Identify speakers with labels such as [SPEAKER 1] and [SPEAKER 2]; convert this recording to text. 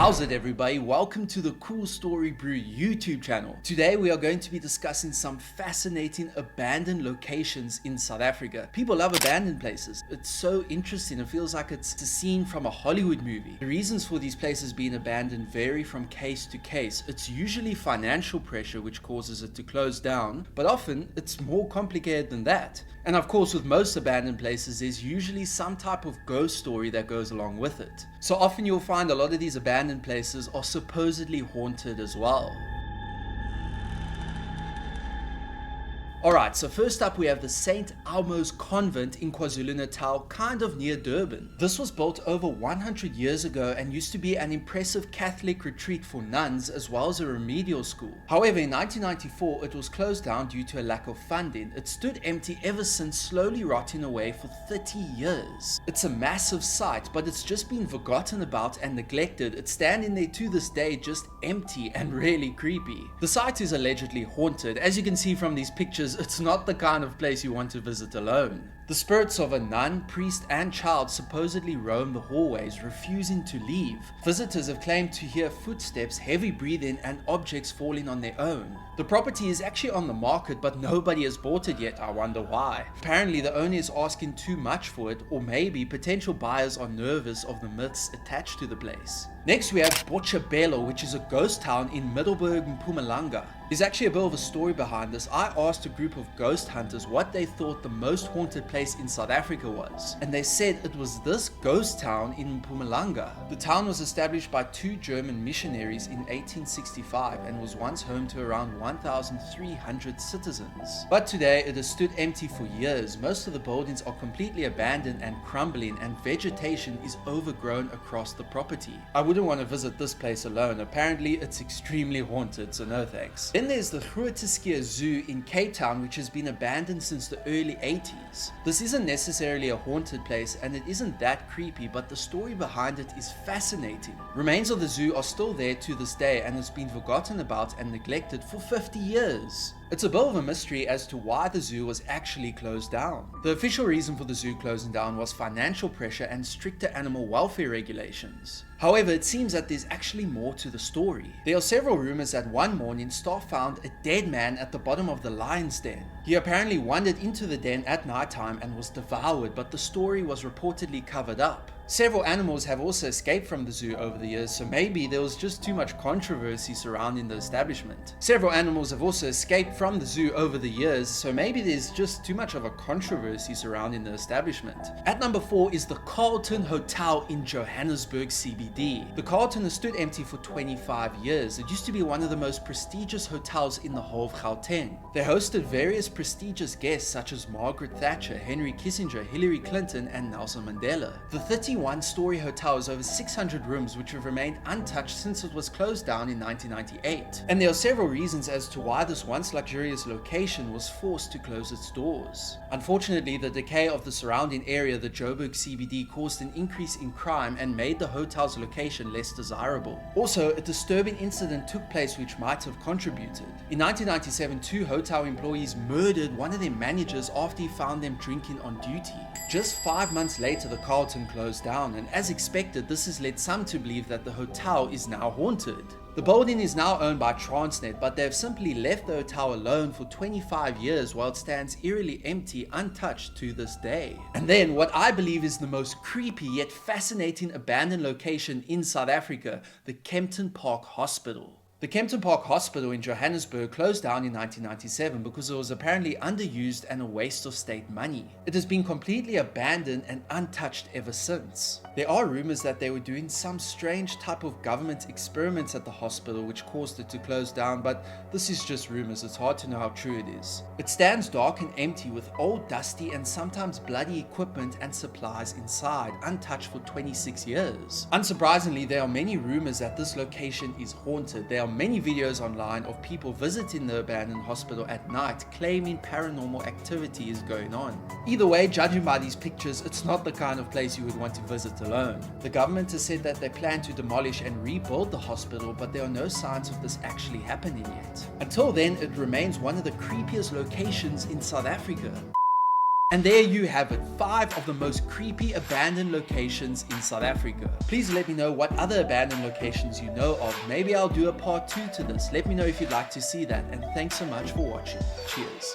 [SPEAKER 1] How's it, everybody? Welcome to the Cool Story Brew YouTube channel. Today we are going to be discussing some fascinating abandoned locations in South Africa. People love abandoned places. It's so interesting. It feels like it's a scene from a Hollywood movie. The reasons for these places being abandoned vary from case to case. It's usually financial pressure which causes it to close down, but often it's more complicated than that. And of course, with most abandoned places, there's usually some type of ghost story that goes along with it. So often you'll find a lot of these abandoned places are supposedly haunted as well. Alright, so first up we have the St. Almo's Convent in KwaZulu-Natal, kind of near Durban. This was built over 100 years ago and used to be an impressive Catholic retreat for nuns as well as a remedial school. However, in 1994 it was closed down due to a lack of funding. It stood empty ever since, slowly rotting away for 30 years. It's a massive site, but it's just been forgotten about and neglected. It's standing there to this day, just empty and really creepy. The site is allegedly haunted. As you can see from these pictures, it's not the kind of place you want to visit alone. The spirits of a nun, priest, and child supposedly roam the hallways, refusing to leave. Visitors have claimed to hear footsteps, heavy breathing, and objects falling on their own. The property is actually on the market, but nobody has bought it yet. I wonder why. Apparently the owner is asking too much for it, or maybe potential buyers are nervous of the myths attached to the place. Next we have Boa Bello, which is a ghost town in Middelburg, Mpumalanga. There's actually a bit of a story behind this. I asked a group of ghost hunters what they thought the most haunted place in South Africa was, and they said it was this ghost town in Mpumalanga. The town was established by two German missionaries in 1865 and was once home to around 1,300 citizens. But today it has stood empty for years. Most of the buildings are completely abandoned and crumbling, and vegetation is overgrown across the property. I wouldn't want to visit this place alone. Apparently it's extremely haunted, so no thanks. Then there's the Kusia Zoo in Cape Town, which has been abandoned since the early 80s. This isn't necessarily a haunted place and it isn't that creepy, but the story behind it is fascinating. Remains of the zoo are still there to this day and it's been forgotten about and neglected for 50 years. It's a bit of a mystery as to why the zoo was actually closed down. The official reason for the zoo closing down was financial pressure and stricter animal welfare regulations. However, it seems that there's actually more to the story. There are several rumors that one morning staff found a dead man at the bottom of the lion's den. He apparently wandered into the den at nighttime and was devoured, but the story was reportedly covered up. Several animals have also escaped from the zoo over the years, so maybe there was just too much controversy surrounding the establishment. Several animals have also escaped from the zoo over the years, so maybe there's just too much of a controversy surrounding the establishment. At number 4 is the Carlton Hotel in Johannesburg CBD. The Carlton has stood empty for 25 years. It used to be one of the most prestigious hotels in the whole of Gauteng. They hosted various prestigious guests such as Margaret Thatcher, Henry Kissinger, Hillary Clinton, and Nelson Mandela. The 31-story hotel has over 600 rooms which have remained untouched since it was closed down in 1998. And there are several reasons as to why this once luxurious location was forced to close its doors. Unfortunately, the decay of the surrounding area, the Joburg CBD, caused an increase in crime and made the hotel's location less desirable. Also, a disturbing incident took place which might have contributed. In 1997, two hotel employees murdered one of their managers after he found them drinking on duty. Just 5 months later, the Carlton closed down, and as expected, this has led some to believe that the hotel is now haunted. The building is now owned by Transnet, but they have simply left the hotel alone for 25 years while it stands eerily empty, untouched to this day. And then what I believe is the most creepy yet fascinating abandoned location in South Africa, the Kempton Park Hospital. The Kempton Park Hospital in Johannesburg closed down in 1997 because it was apparently underused and a waste of state money. It has been completely abandoned and untouched ever since. There are rumors that they were doing some strange type of government experiments at the hospital which caused it to close down, but this is just rumors. It's hard to know how true it is. It stands dark and empty with old, dusty, and sometimes bloody equipment and supplies inside, untouched for 26 years. Unsurprisingly, there are many rumors that this location is haunted. There are many videos online of people visiting the abandoned hospital at night claiming paranormal activity is going on. Either way, judging by these pictures, it's not the kind of place you would want to visit alone. The government has said that they plan to demolish and rebuild the hospital, but there are no signs of this actually happening yet. Until then, it remains one of the creepiest locations in South Africa. And there you have it, 5 of the most creepy abandoned locations in South Africa. Please let me know what other abandoned locations you know of. Maybe I'll do a part 2 to this. Let me know if you'd like to see that. And thanks so much for watching. Cheers.